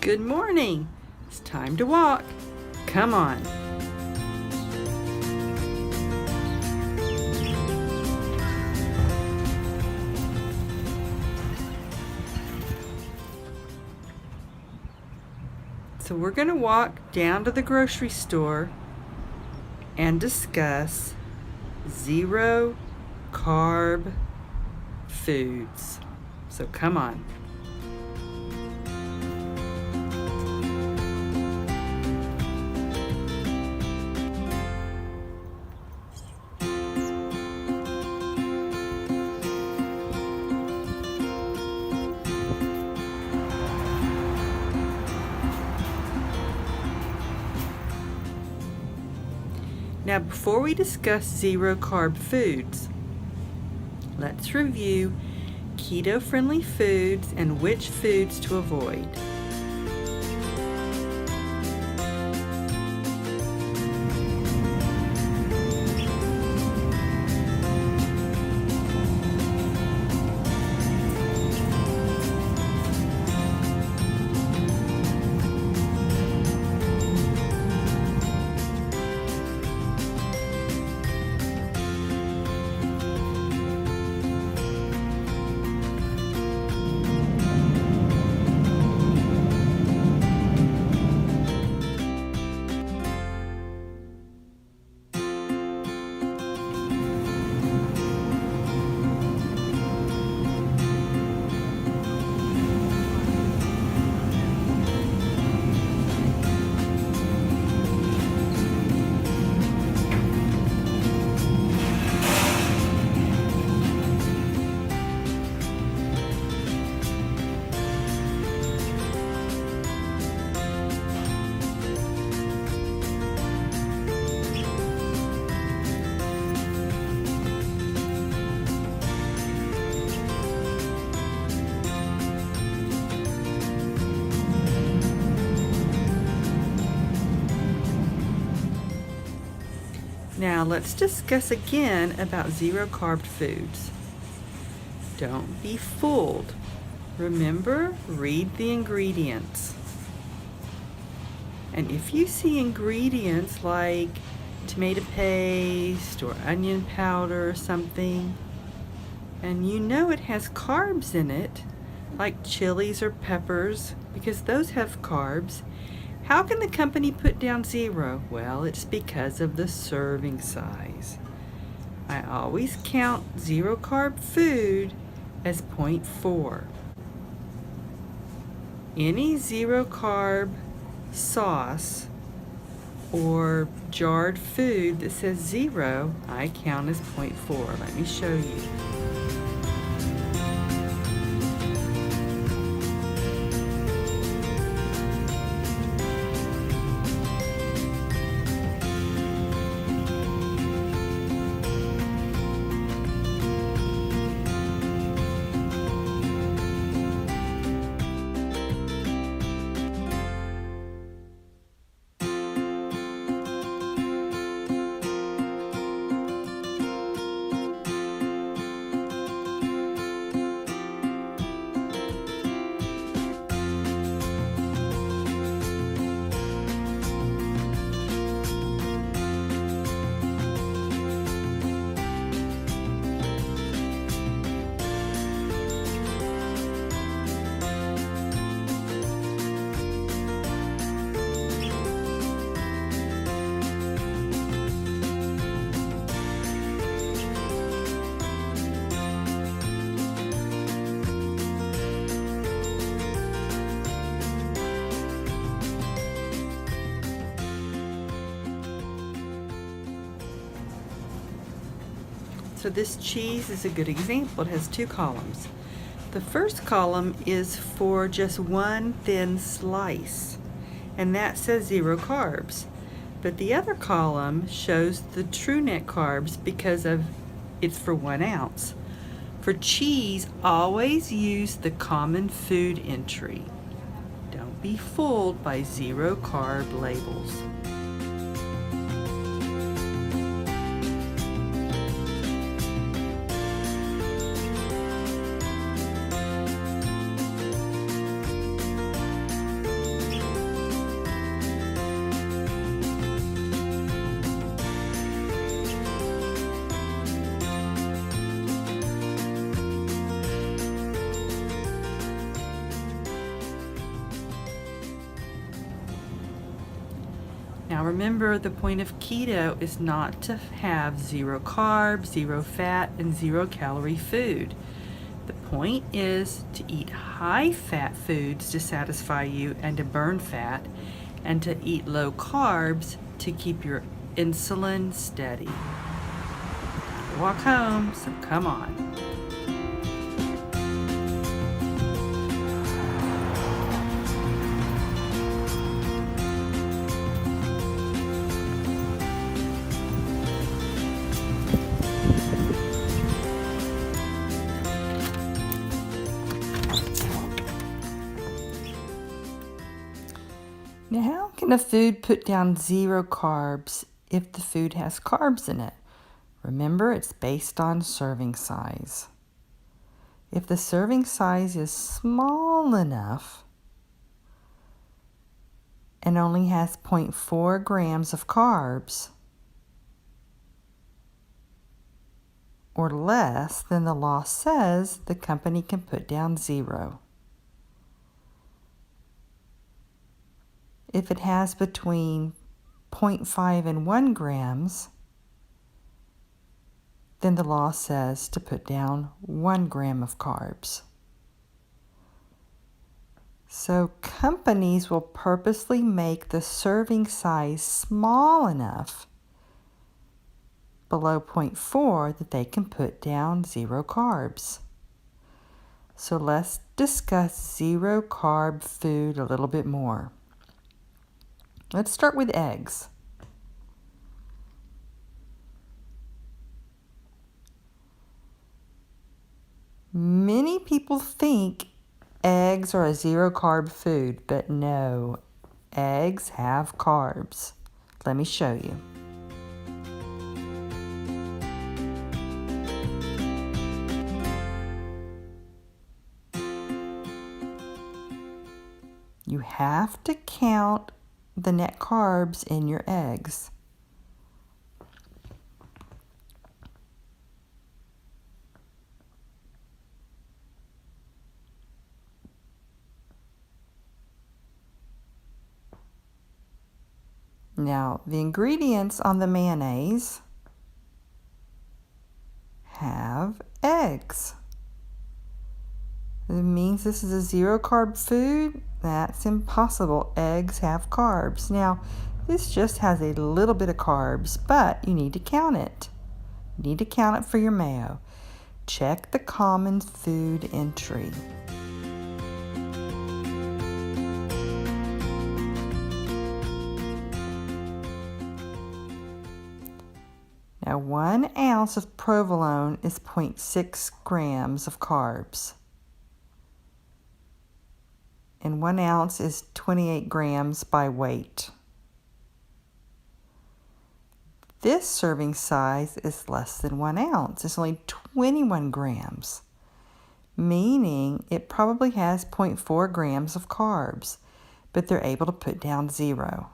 Good morning. It's time to walk. Come on. So we're going to walk down to the grocery store and discuss zero carb foods. So come on. Now, before we discuss zero carb foods, let's review keto-friendly foods and which foods to avoid. Now let's discuss again about zero carb foods. Don't be fooled. Remember, read the ingredients. And if you see ingredients like tomato paste or onion powder or something, and you know it has carbs in it, like chilies or peppers, because those have carbs, how can the company put down zero? Well, it's because of the serving size. I always count zero carb food as 0.4. Any zero carb sauce or jarred food that says zero, I count as 0.4. Let me show you. So this cheese is a good example. It has two columns. The first column is for just one thin slice, and that says zero carbs. But the other column shows the true net carbs because of it's for 1 ounce. For cheese, always use the common food entry. Don't be fooled by zero carb labels. Now remember, the point of keto is not to have 0 carbs, 0 fat, and 0 calorie food. The point is to eat high fat foods to satisfy you and to burn fat, and to eat low carbs to keep your insulin steady. Walk home, so come on. Now, how can a food put down 0 carbs if the food has carbs in it? Remember, it's based on serving size. If the serving size is small enough and only has 0.4 grams of carbs or less, then the law says the company can put down 0. If it has between 0.5 and 1 grams, then the law says to put down 1 gram of carbs. So companies will purposely make the serving size small enough below 0.4 that they can put down 0 carbs. So let's discuss 0 carb food a little bit more. Let's start with eggs. Many people think eggs are a 0 carb food, but no, eggs have carbs. Let me show you. You have to count the net carbs in your eggs. Now, the ingredients on the mayonnaise have eggs. It means this is a 0 carb food? That's impossible. Eggs have carbs. Now, this just has a little bit of carbs, but you need to count it. You need to count it for your mayo. Check the common food entry. Now, 1 ounce of provolone is 0.6 grams of carbs. And 1 ounce is 28 grams by weight. This serving size is less than 1 ounce. It's only 21 grams, meaning it probably has 0.4 grams of carbs, but they're able to put down 0.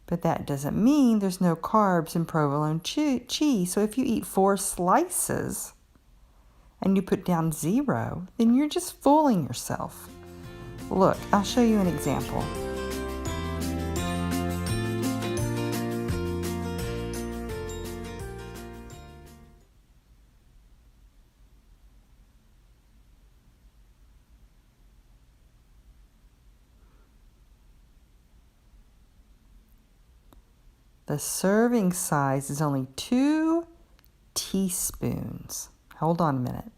But that doesn't mean there's no carbs in provolone cheese. So if you eat 4 slices and you put down 0, then you're just fooling yourself. Look, I'll show you an example. The serving size is only 2 teaspoons. Hold on a minute.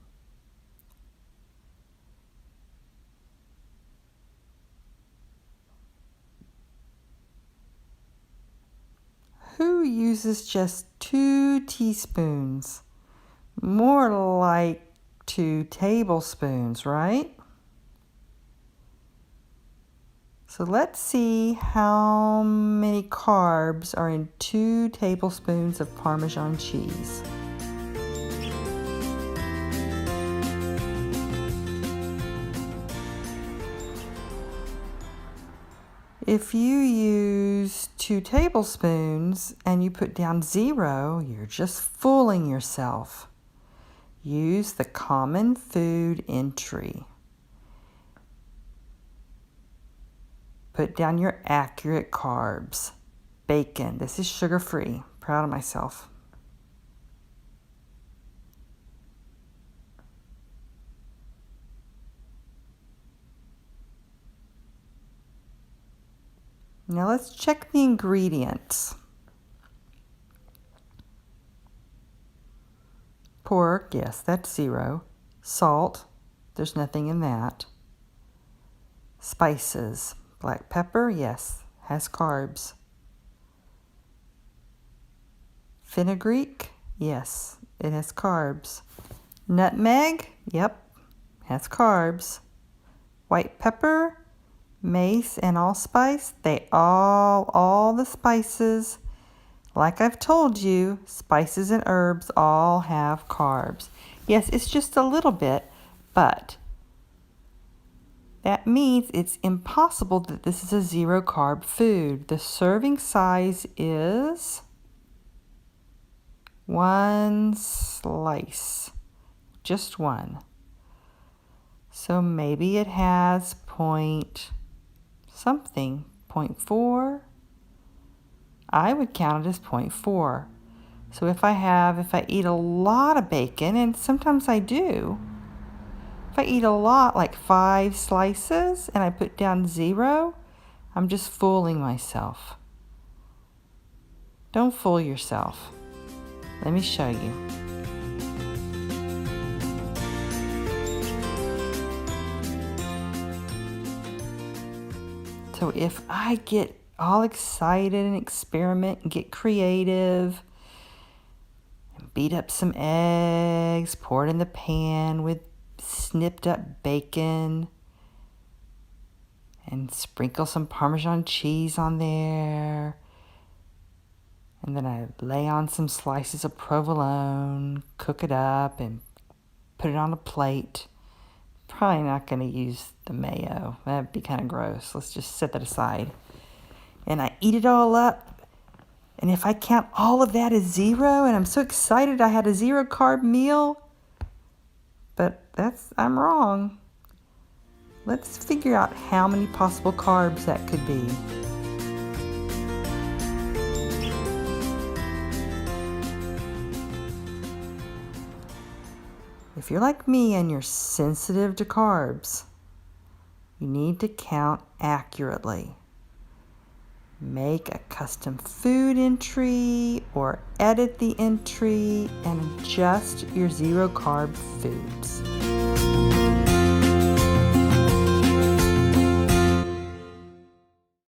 Who uses just 2 teaspoons? More like 2 tablespoons, right? So let's see how many carbs are in 2 tablespoons of Parmesan cheese. If you use 2 tablespoons and you put down 0, you're just fooling yourself. Use the common food entry. Put down your accurate carbs. bacon. This is sugar-free. Proud of myself. Now let's check the ingredients. Pork, yes, that's 0. Salt, there's nothing in that. Spices, black pepper, yes, has carbs. Fenugreek, yes, it has carbs. Nutmeg, yep, has carbs. White pepper, mace, and allspice, all the spices, like I've told you, spices and herbs all have carbs. Yes, it's just a little bit, but that means it's impossible that this is a 0 carb food. The serving size is 1 slice, just 1. So maybe it has point something, 0.4. I would count it as 0.4. So if I eat a lot of bacon, and sometimes I do, if I eat a lot, like 5 slices, and I put down 0, I'm just fooling myself. Don't fool yourself. Let me show you. So if I get all excited and experiment and get creative and beat up some eggs, pour it in the pan with snipped up bacon and sprinkle some Parmesan cheese on there, and then I lay on some slices of provolone, cook it up and put it on a plate. Probably not going to use the mayo. That'd be kind of gross. Let's just set that aside. And I eat it all up. And if I count all of that as 0, and I'm so excited I had a 0 carb meal, but I'm wrong. Let's figure out how many possible carbs that could be. If you're like me and you're sensitive to carbs, you need to count accurately. Make a custom food entry or edit the entry and adjust your 0 carb foods.